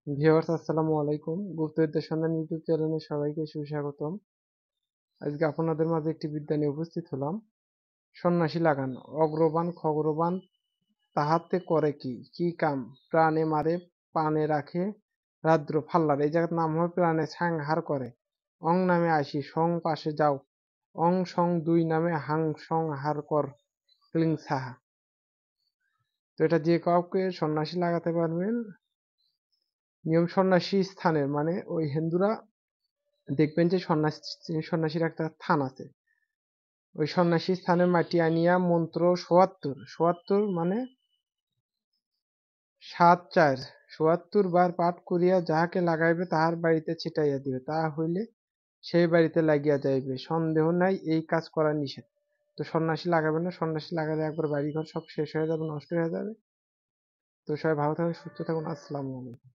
Viewers আসসালামু আলাইকুম। গুপ্তবিদ্যার সন্ধান ইউটিউব চ্যানেলে সবাইকে সুস্বাগতম। আজকে আপনাদের মাঝে একটি বিদ্যা নিয়ে উপস্থিত হলাম। সন্ন্যাসী লাগান, অগ্রবাণ খগ্রবাণ তাহাতে করে কি, কি কাম, প্রাণে মারে পানে রাখে রাদ্র ফাল্লার। এই জায়গার নাম হবে প্রাণে সংহার করে। অং নামে আসি, সং পাশে যাও, অং সং দুই নামে হাং সংহার কর ক্লিং সাহা। তো এটা যে কাউকে সন্ন্যাসী লাগাতে পারবেন। নিয়ম সন্ন্যাসী স্থানের মানে ওই হিন্দুরা দেখবেন যে সন্ন্যাসীর একটা থান আছে। ওই সন্ন্যাসী স্থানে মাটি আনিয়া মন্ত্র ৭৪ মানে ৭-৪ ৭৪ বার পাঠ করিয়া যাহাকে লাগাইবে তাহার বাড়িতে ছিটাইয়া দিবে, তাহা হইলে সেই বাড়িতে লাগিয়া যাইবে। সন্দেহ নাই এই কাজ করা নিষেধ। তো সন্ন্যাসী লাগাবেন না, সন্ন্যাসী লাগালে একবার বাড়িঘর সব শেষ হয়ে যাবে, নষ্ট হয়ে যাবে। তো সবাই ভালো থাকুন, সুস্থ থাকুন। আসসালামু আলাইকুম।